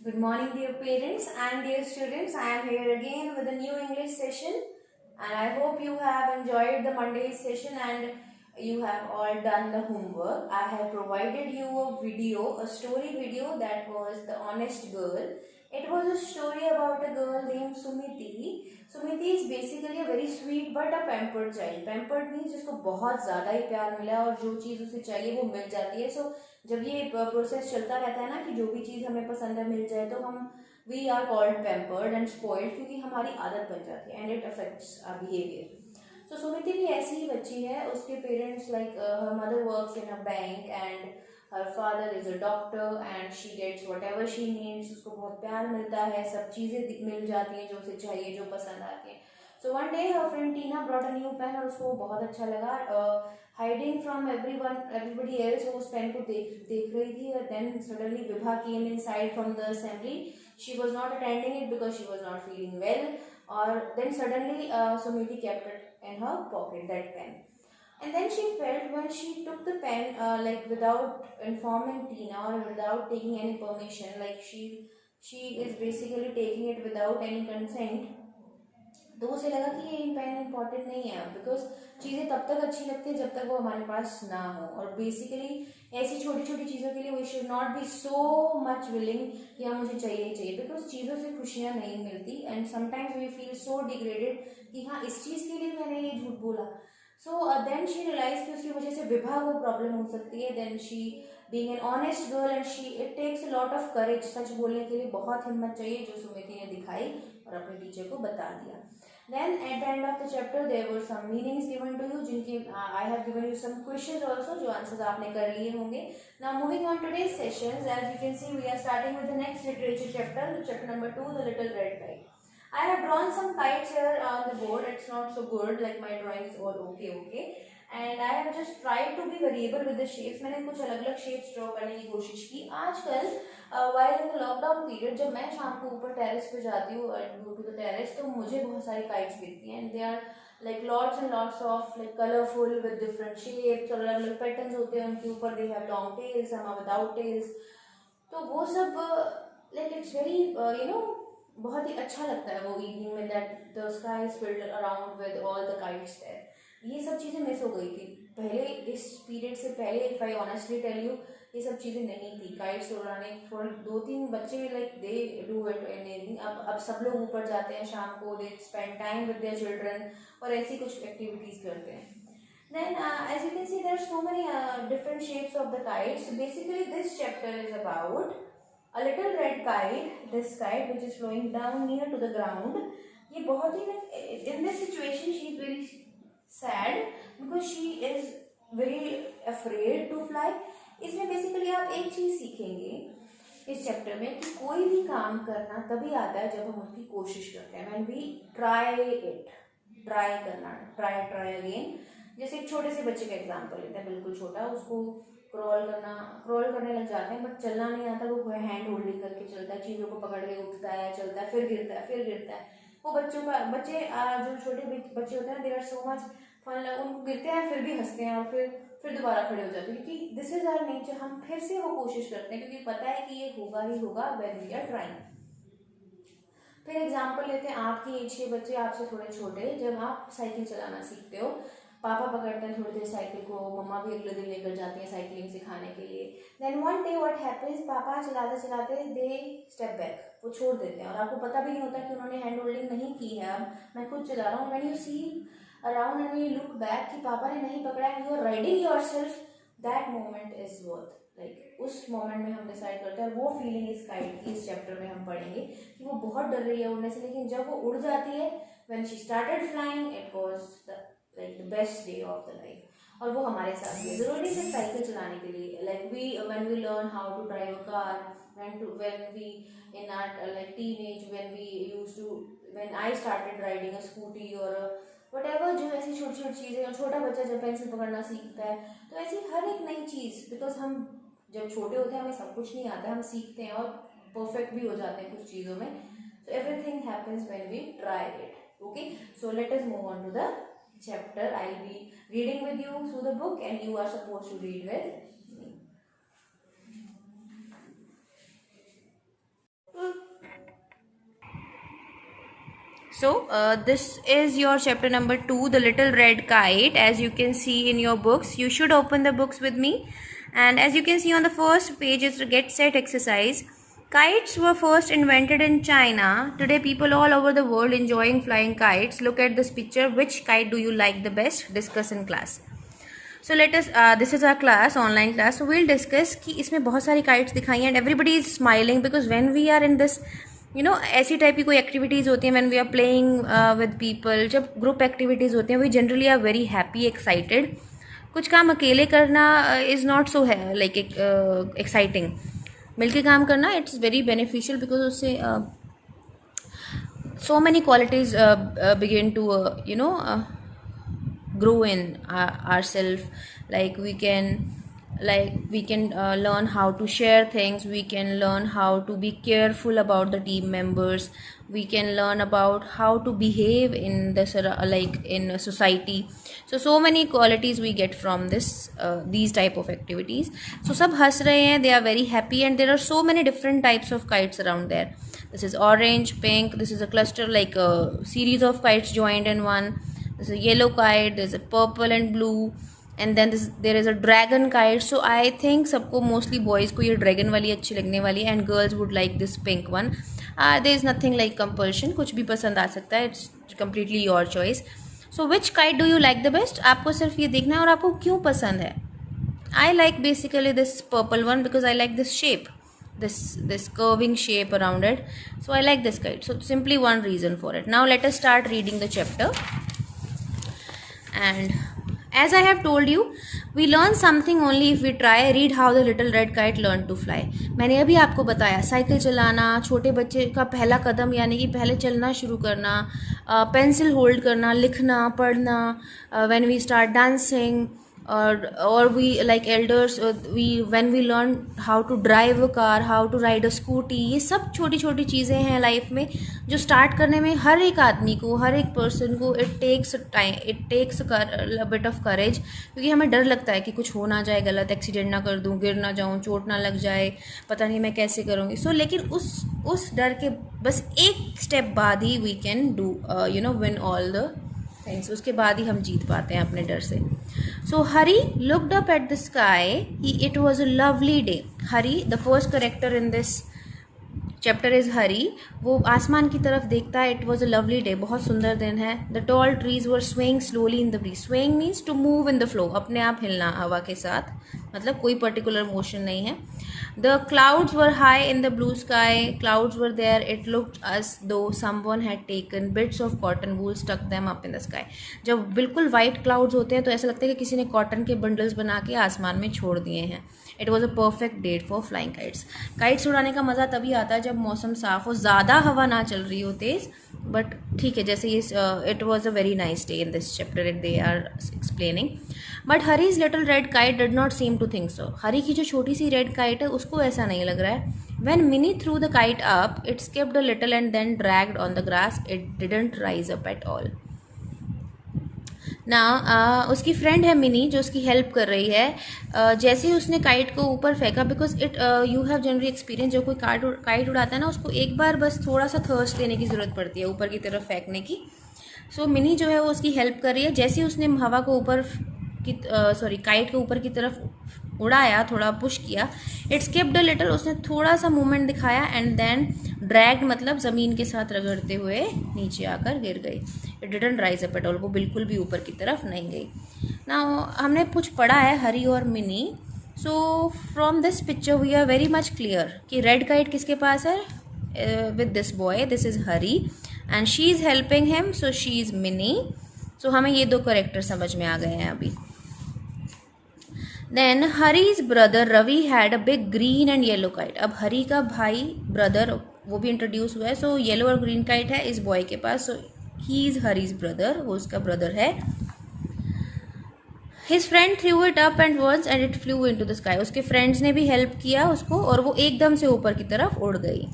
Good morning, dear parents and dear students. I am here again with a new English session, and I hope you have enjoyed the Monday session and you have all done the homework. I have provided you a video, a story video that was The Honest Girl. It was a story about a girl named Sumiti. Sumiti is basically a very sweet but a pampered child. Pampered means जिसको बहुत ज़्यादा ही प्यार मिला और जो चीज़ उसे चाहिए वो मिल जाती है. So जब ये प्रोसेस चलता रहता है ना कि जो भी चीज़ हमें पसंद है मिल जाए तो हम we are called pampered and spoiled क्योंकि हमारी आदत बन जाती है and it affects our behaviour. So Sumiti भी ऐसी ही बच्ची है. उसके parents like her mother works in a bank and her father is a doctor and she gets whatever she needs. उसको बहुत प्यार मिलता है, सब चीज़ें मिल जाती हैं जो उसे चाहिए, जो पसंद आती हैं. So one day her friend Tina brought a new pen और उसको बहुत अच्छा लगा. हाइडिंग फ्रॉम एवरीबडी एल्स, वो उस पेन को देख रही थी. और then suddenly Vibha came inside from the assembly. She was not attending it because she was not feeling well. और then suddenly Sumiti kept it in her pocket, that pen. And then she felt when she took the pen, like without informing Tina or without taking any permission, like she is basically taking it without any consent. तो उसे लगा कि ये pen important नहीं है because चीज़ें तब तक अच्छी लगती है जब तक वो हमारे पास ना हो. और बेसिकली ऐसी छोटी छोटी चीज़ों के लिए we should not be so much willing कि हाँ मुझे चाहिए ही चाहिए बिकॉज चीज़ों से खुशियाँ नहीं मिलती and sometimes we feel so degraded कि हाँ इस चीज़ के लिए मैंने ये झूठ बोला. सो देन शी रियलाइज कि उसकी वजह से विभा को प्रॉब्लम हो सकती है. Then she being an honest girl and she it takes a lot of courage. सच बोलने के लिए बहुत हिम्मत चाहिए जो सुमिति ने दिखाई और अपने टीचर को बता दिया. Then at the end of the chapter there were some meanings given to you जिनकी I have given you some questions also जो answers आपने कर लिए होंगे. Now moving on to today's sessions, as you can see we are starting with the next literature chapter, chapter number 2, the little red kite. I have drawn some kites here on the board. It's not so good, like my drawing is all okay. And I have just tried to be variable with the shapes. मैंने कुछ अलग अलग shapes draw करने की कोशिश की. आजकल while in the lockdown period जब मैं शाम को ऊपर टेरेस पे जाती हूँ go to the terrace तो मुझे बहुत सारी kites दिखती हैं. And they are like lots and lots of like colorful with different shapes और अलग अलग patterns होते हैं उनके ऊपर. They have long tails, some are without tails. तो वो सब like it's very बहुत ही अच्छा लगता है वो इवनिंग में that the sky is filled around with all the kites there. ये सब चीज़ें मिस हो गई थी पहले. इस पीरियड से पहले if I honestly tell you ये सब चीज़ें नहीं थी. काइट्स उड़ाने थोड़ा 2-3 बच्चे like they do it in evening. अब सब लोग ऊपर जाते हैं शाम को. They spend time with their children और ऐसी कुछ एक्टिविटीज़ करते हैं. Then as you can see there are so many different shapes of the kites. So basically this chapter is about a little red kite, this kite which is flowing down near to the ground. ये बहुत ही in this situation she is very sad because she is very afraid to fly. इसमें basically आप एक चीज़ सीखेंगे इस chapter में कि कोई भी काम करना तभी आता है जब हम उसकी कोशिश करते हैं. When we try it, try करना, ट्राई अगेन. जैसे एक छोटे से बच्चे का एग्जांपल लेते हैं, बिल्कुल छोटा. उसको क्रॉल करने लग जाते हैं बट चलना नहीं आता. वो हैंड होल्डिंग करके चलता है, चीज़ों को पकड़ के उठता है, चलता है, फिर गिरता है. वो बच्चे जो छोटे बच्चे होते हैं they are so much fun. उनको गिरते हैं फिर भी हंसते हैं और फिर दोबारा खड़े हो जाते हैं क्योंकि दिस इज आवर नेचर. हम फिर से वो कोशिश करते हैं क्योंकि पता है कि ये होगा ही होगा व्हेन वी आर ट्राइंग. फिर एग्जांपल लेते हैं आपकी एज के बच्चे, आपसे थोड़े छोटे. जब आप साइकिल चलाना सीखते हो, पापा पकड़ते हैं थोड़ी देर साइकिल को, मम्मा भी अगले दिन लेकर जाती हैं साइकिलिंग सिखाने के लिए. Then one day what happens, पापा चलाते चलाते दे स्टेप बैक, वो छोड़ देते हैं और आपको पता भी नहीं होता कि उन्होंने हैंड होल्डिंग नहीं की है. अब मैं खुद चला रहा हूँ. When you see around and you look back कि पापा ने नहीं पकड़ा and you are riding yourself, that moment is worth. Like उस मोमेंट में हम डिसाइड करते हैं. वो फीलिंग इस काइट इस चैप्टर में हम पढ़ेंगे कि वो बहुत डर रही है उड़ने से, लेकिन जब वो उड़ जाती है when she started flying it was like the best day of the life. और वो हमारे साथ है. जरूरी सिर्फ साइकिल चलाने के लिए. like when we learn how to drive a car, when we in our like teenage, when I started riding a scooty or whatever, जो ऐसी छोटी छोटी चीज़ें. और छोटा बच्चा जब पेंसिल पकड़ना सीखता है तो ऐसी हर एक नई चीज़, बिकॉज हम जब छोटे होते हैं हमें सब कुछ नहीं आता, हम सीखते हैं और परफेक्ट भी हो जाते हैं कुछ चीज़ों में. so everything happens when we try it. okay, so let us move on to the chapter. I'll be reading with you through the book and you are supposed to read with me. So, this is your chapter number 2, The Little Red Kite. As you can see in your books, you should open the books with me. And as you can see on the first page, it's a get set exercise. Kites were first invented in China. Today, people all over the world enjoying flying kites. Look at this picture. Which kite do you like the best? Discuss in class. So let us, this is our class, online class. So we'll discuss कि इसमें बहुत सारी kites दिखाई हैं and everybody is smiling because when we are in this, you know, ऐसी type की कोई activities होती हैं when we are playing with people, जब ग्रुप एक्टिविटीज़ होती हैं we generally are very happy, excited. कुछ काम अकेले करना is not so like exciting. मिलके काम करना it's very beneficial because उससे so many qualities begin to grow in ourselves. Like we can learn how to share things, we can learn how to be careful about the team members, we can learn about how to behave in the in a society. So many qualities we get from this these type of activities. So sab has rahe hain, they are very happy, and there are so many different types of kites around there. This is orange, pink, this is a cluster, like a series of kites joined in one. This is a yellow kite, there's a purple and blue, and then there is a dragon kite. So I think सबको mostly boys को ये dragon वाली अच्छी लगने वाली है and girls would like this pink one. There is nothing like compulsion, कुछ भी पसंद आ सकता है, it's completely your choice. So which kite do you like the best? आपको सिर्फ ये देखना है और आपको क्यों पसंद है. I like basically this purple one because I like this shape, this curving shape around it. So I like this kite. So simply one reason for it. Now let us start reading the chapter. And as I have told you, we learn something only if we try. Read how the little red kite learned to fly. मैंने अभी आपको बताया cycle चलाना, छोटे बच्चे का पहला कदम यानी कि पहले चलना शुरू करना, पेंसिल होल्ड करना, लिखना, पढ़ना, when we start dancing, or we like elders, when we learn how to drive a car, how to ride a scooty. ये सब छोटी छोटी चीज़ें हैं लाइफ में जो स्टार्ट करने में हर एक आदमी को, हर एक पर्सन को it takes a bit of courage, क्योंकि हमें डर लगता है कि कुछ हो ना जाए, गलत एक्सीडेंट ना कर दूँ, गिर ना जाऊँ, चोट ना लग जाए, पता नहीं मैं कैसे करूँगी. सो लेकिन उस डर के बस एक स्टेप बाद ही we can do win all the things. उसके बाद ही हम जीत पाते हैं अपने डर से. So Hari looked up at the sky. It was a lovely day. Hari, the first character in this chapter is Hari. वो आसमान की तरफ देखता है. It was a lovely day. बहुत सुंदर दिन है. The tall trees were swaying slowly in the breeze. Swaying means to move in the flow. अपने आप हिलना हवा के साथ, मतलब कोई particular motion नहीं है. The clouds were high in the blue sky. Clouds were there. It looked as though someone had taken bits of cotton wool, stuck them up in the sky. जब बिल्कुल white clouds होते हैं तो ऐसा लगता है कि किसी ने कॉटन के बंडल्स बना के आसमान में छोड़ दिए हैं. It was a perfect day for flying kites. Kites उड़ाने का मज़ा तभी आता है जब मौसम साफ हो, ज़्यादा हवा ना चल रही हो तेज़, बट ठीक है. जैसे ये it was a very nice day in this chapter they are explaining. But Hari's little red kite did not seem to think so. हरी की जो छोटी सी रेड काइट है उसको ऐसा नहीं लग रहा है. When Minnie threw the kite up, it skipped a little and then dragged on the grass. It didn't rise up at all. ना उसकी फ्रेंड है मिनी जो उसकी हेल्प कर रही है. जैसे ही उसने काइट को ऊपर फेंका, because it you have generally experience, जो कोई काइट उड़ाता है ना उसको एक बार बस थोड़ा सा थर्स्ट देने की ज़रूरत पड़ती है ऊपर की तरफ फेंकने की. सो मिनी जो है वो उसकी हेल्प कर रही है. जैसे ही उसने हवा को ऊपर काइट को ऊपर की तरफ उड़ाया, थोड़ा पुश किया, इट स्किप्ड अ लिटिल, उसने थोड़ा सा मूवमेंट दिखाया, एंड देन ड्रैग्ड मतलब ज़मीन के साथ रगड़ते हुए नीचे आकर गिर गई. It didn't rise up at all, वो बिल्कुल भी ऊपर की तरफ नहीं गई. ना हमने कुछ पढ़ा है हरी और Mini. So from this picture we are very much clear कि रेड काइट किसके पास है, with this boy, this is Hari, and she is helping him, so she is Mini. So हमें ये दो करेक्टर समझ में आ गए हैं अभी. Then Hari's brother Ravi had a big green and yellow kite. अब हरी का भाई ब्रदर वो भी इंट्रोड्यूस हुआ है. सो येलो और ग्रीन काइट है इस बॉय के पास. सो ही इज़ हरीज ब्रदर, वो उसका ब्रदर है. His friend threw it up and once and it flew into the sky. उसके फ्रेंड्स ने भी हेल्प किया उसको और वो एकदम से ऊपर की तरफ उड़ गई.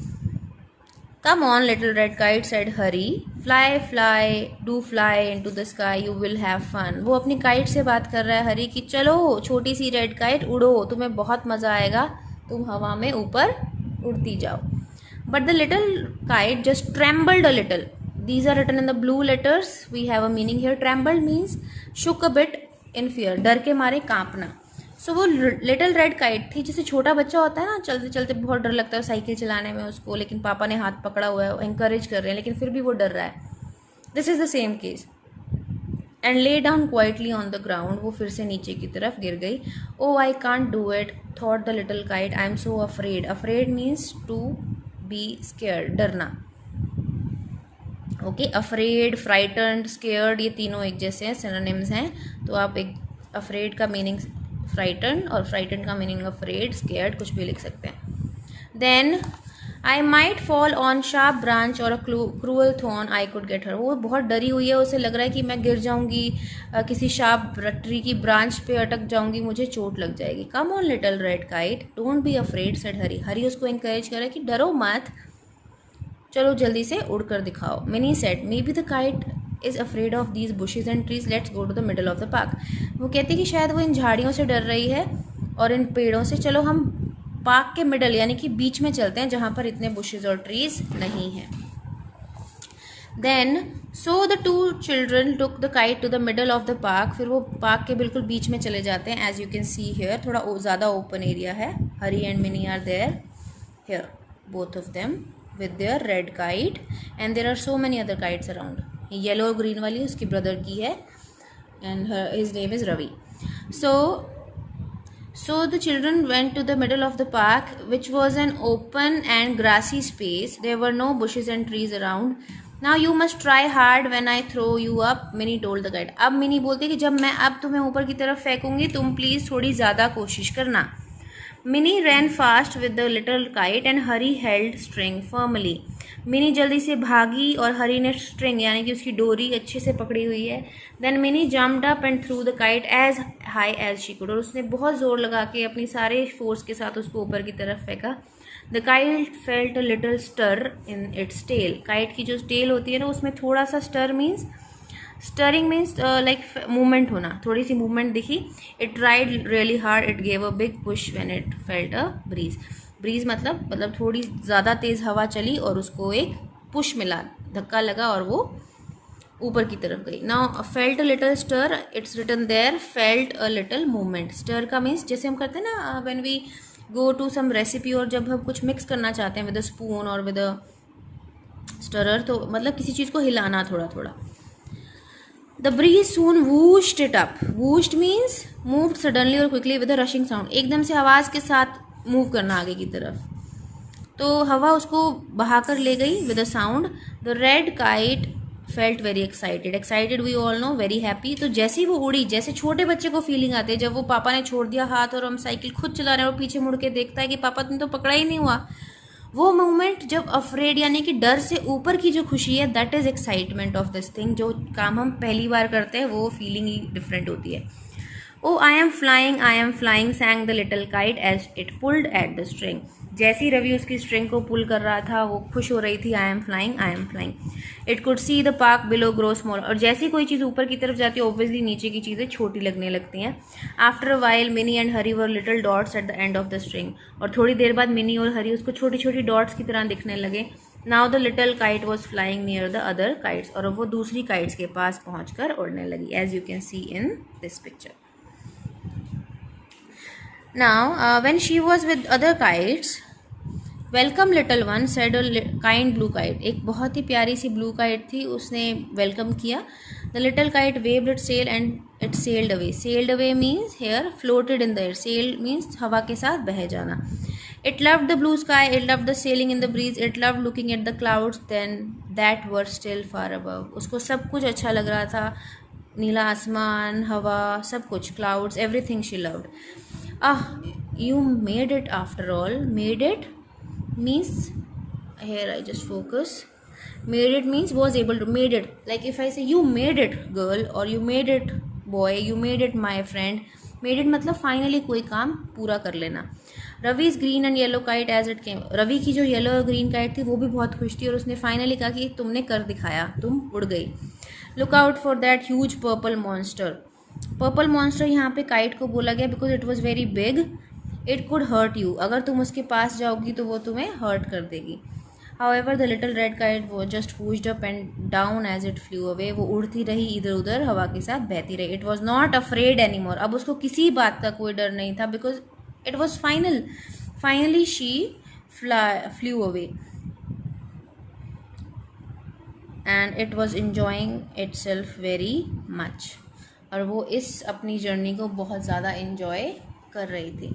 Come on, little red kite, said Hari. Fly, fly, do fly into the sky, you will have fun. वो अपनी काइट से बात कर रहा है हरी कि चलो छोटी सी रेड काइट उड़ो, तुम्हें बहुत मज़ा आएगा, तुम हवा में ऊपर उड़ती जाओ. But the little kite just trembled a little. these are written in the blue letters. We have a meaning here. Trembled means shook a bit in fear, डर के मारे कांपना. सो वो लिटिल रेड काइट थी. जैसे छोटा बच्चा होता है ना, चलते चलते बहुत डर लगता है साइकिल चलाने में उसको, लेकिन पापा ने हाथ पकड़ा हुआ है, एनकरेज कर रहे हैं, लेकिन फिर भी वो डर रहा है. This is the same case. And lay down quietly on the ground, वो फिर से नीचे की तरफ गिर गई. Oh I can't do it thought the little kite, I am so afraid. Afraid means to be scared, डरना. ओके, अफ्रेड, फ्राइटन्ड, स्केयर्ड, ये तीनों एक जैसे हैं, सिनोनिम्स हैं. तो आप एक अफ्रेड का मीनिंग फ्राइटन और फ्राइटन का मीनिंग अफ्रेड, स्केयर्ड, कुछ भी लिख सकते हैं. Then I might fall on sharp branch or a cruel thorn I could get hurt. वो बहुत डरी हुई है, उसे लग रहा है कि मैं गिर जाऊंगी, किसी शार्प ट्री की ब्रांच पे अटक जाऊंगी, मुझे चोट लग जाएगी. Come on little red kite, don't be afraid said Hari. Hari उसको इंकरेज कर रहा है कि डरो मत, चलो जल्दी से उड़कर दिखाओ. Mini said maybe the kite is afraid of these bushes and trees, let's go to the middle of the park. वो कहती है कि शायद वो इन झाड़ियों से डर रही है और इन पेड़ों से, चलो हम पार्क के मिडल यानी कि बीच में चलते हैं जहाँ पर इतने बुशेज और ट्रीज नहीं हैं. Then so the two children took the kite to the middle of the park. फिर वो पार्क के बिल्कुल बीच में चले जाते हैं. As you can see here, थोड़ा ज़्यादा ओपन एरिया है. Hari and Mini are there here, both of them with their red kite, and there are so many other kites around. Yellow और ग्रीन वाली उसकी ब्रदर की है, and his name is Ravi. So the children went to the middle of the park, which was an open and grassy space. There were no bushes and trees around. Now you must try hard when I throw you up, Minnie told the kite. अब mini बोलती है कि जब मैं अब तुम्हें ऊपर की तरफ फेंकूंगी, तुम प्लीज़ थोड़ी ज़्यादा कोशिश करना. Mini ran fast with the little kite and Hari held string firmly. Mini जल्दी से भागी और हरी ने स्ट्रिंग यानी कि उसकी डोरी अच्छे से पकड़ी हुई है. Then Mini jumped up and threw the kite as high as she could. और उसने बहुत ज़ोर लगा के अपनी सारे फोर्स के साथ उसको ऊपर की तरफ फेंका. The kite felt a little stir in its tail. Kite की जो टेल होती है ना, उसमें थोड़ा सा stir means, stirring means like movement होना, थोड़ी सी मूवमेंट दिखी. It tried really hard, it gave a big push when it felt a breeze. Breeze मतलब थोड़ी ज़्यादा तेज़ हवा चली और उसको एक पुश मिला, धक्का लगा और वो ऊपर की तरफ गई. Now felt a little stir, it's written there felt a little movement. Stir का मीन्स जैसे हम करते हैं ना when we go to some recipe, और जब हम कुछ मिक्स करना चाहते हैं विद अ स्पून और विद अ स्टरर, तो मतलब किसी चीज़ को हिलाना थोड़ा थोड़ा. The breeze soon whooshed it up. Whooshed means moved suddenly or quickly with a rushing sound. एकदम से आवाज़ के साथ मूव करना आगे की तरफ. तो हवा उसको बहाकर ले गई with a sound. The red kite felt very excited. Excited we all know, very happy. तो जैसे ही वो उड़ी, जैसे छोटे बच्चे को फीलिंग आती है जब वो पापा ने छोड़ दिया हाथ और हम साइकिल खुद चला रहे हैं और पीछे मुड़ के देखता है कि पापा तुमने तो पकड़ा ही नहीं हुआ. वो मोमेंट जब अफ्रेड यानी कि डर से ऊपर की जो खुशी है, that is excitement of this thing. जो काम हम पहली बार करते हैं वो फीलिंग ही डिफरेंट होती है. Oh I am flying sang the little kite as it pulled at the string. जैसे ही रवि उसकी स्ट्रिंग को पुल कर रहा था, वो खुश हो रही थी. आई am flying. It could see the park below grow small. और जैसे ही कोई चीज़ ऊपर की तरफ जाती है, ऑब्वियसली नीचे की चीज़ें छोटी लगने लगती हैं. After a while mini and Hari were little dots at the end of the string. और थोड़ी देर बाद मिनी और हरी उसको छोटी छोटी डॉट्स की तरह दिखने लगे. Now the little kite was flying near the other kites. और वो दूसरी काइट्स के पास पहुँच कर उड़ने लगी, as you can see in this picture. Now, when she was with other kites, welcome little one said a kind blue kite. एक बहुत ही प्यारी सी ब्लू काइट थी, उसने वेलकम किया. The little kite waved it sail and it sailed away. Sailed away means here floated in the air. Sail means हवा के साथ बह जाना. It loved the blue sky, it loved the sailing in the breeze, it loved looking at the clouds then that were still far above. उसको सब कुछ अच्छा लग रहा था, नीला आसमान, हवा, सब कुछ, clouds, everything she loved. You made it after all. Made it means, here I just focus, made it means was able to, made it, like if I say you made it girl or you made it boy, you made it my friend. made it मतलब finally कोई काम पूरा कर लेना. रवी's green and yellow kite as it came. Ravi की जो yellow और green kite थी वो भी बहुत खुश थी और उसने फाइनली कहा कि तुमने कर दिखाया, तुम उड़ गई. Look out for that huge purple monster. Purple monster यहाँ पे काइट को बोला गया because it was very big. It could hurt you. अगर तुम उसके पास जाओगी तो वो तुम्हें हर्ट कर देगी. However, the little red kite was just pushed up and down as it flew away. वो उड़ती रही इधर उधर हवा के साथ बहती रही. It was not afraid anymore. अब उसको किसी बात का कोई डर नहीं था because it was final. Finally, she flew away. And it was enjoying itself very much. और वो इस अपनी जर्नी को बहुत ज़्यादा enjoy कर रही थी.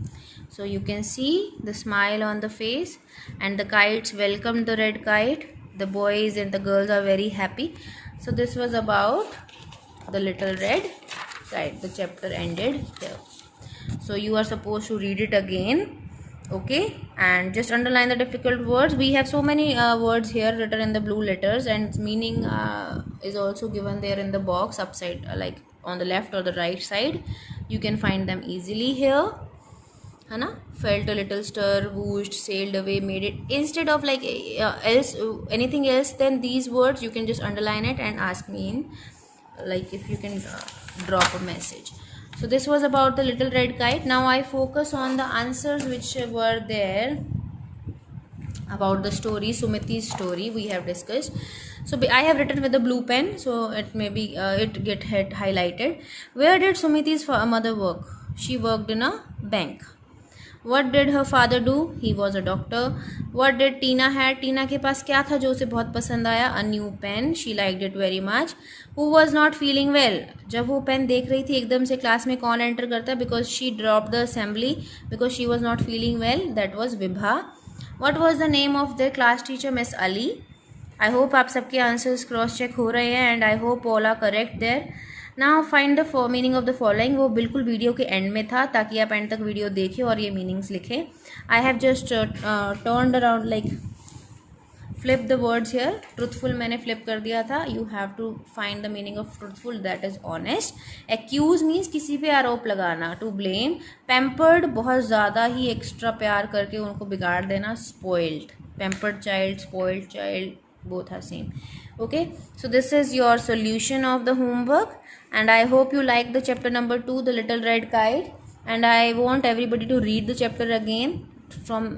So you can see the smile on the face, and the kites welcomed the red kite. The boys and the girls are very happy. So this was about the little red kite. The chapter ended here. So you are supposed to read it again, okay, and just underline the difficult words. We have so many words here written in the blue letters, and its meaning is also given there in the box upside, like on the left or the right side. You can find them easily here. Hana? Felt a little stir, whooshed, sailed away, made it. Instead of like anything else than these words, you can just underline it and ask me in, like if you can drop a message. So this was about the little red kite. Now I focus on the answers which were there about the story, Sumiti's story we have discussed. So I have written with the blue pen, so it may be it get highlighted. Where did Sumiti's mother work? She worked in a bank. What did her father do? He was a doctor. What did Tina had? Tina के पास क्या था जो उसे बहुत पसंद आया? A new pen. She liked it very much. Who was not feeling well? जब वो पेन देख रही थी एकदम से क्लास में कौन एंटर करता है? Because she dropped the assembly because she was not feeling well. That was Vibha. What was the name of their class teacher? Miss Ali. I hope आप सबके आंसर्स क्रॉस चेक हो रहे हैं and I hope all are correct there. Now find the meaning of the following. वो बिल्कुल video के and में था ताकि आप एंड तक वीडियो देखें और ये मीनिंग्स लिखें. I have just turned around like flip the words here. Truthful मैंने फ्लिप कर दिया था. You have to find the meaning of truthful, that is honest. Accuse means किसी पे आरोप लगाना. To blame. पैम्पर्ड बहुत ज़्यादा ही एक्स्ट्रा प्यार करके उनको बिगाड़ देना. Spoiled. Pampered child, spoiled child, both are same. Okay, so this is your solution of the homework, and I hope you like the chapter number 2, the little red kite, and I want everybody to read the chapter again. From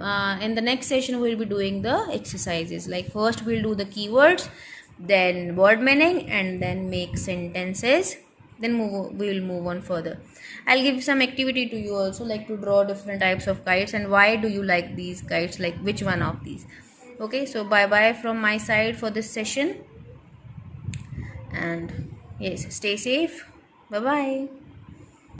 in the next session we will be doing the exercises. Like first we'll do the keywords, then word meaning, and then make sentences. Then we will move on further. I'll give some activity to you also, like to draw different types of kites and why do you like these kites, like which one of these. Okay, so bye bye from my side for this session, and yes, stay safe. Bye bye.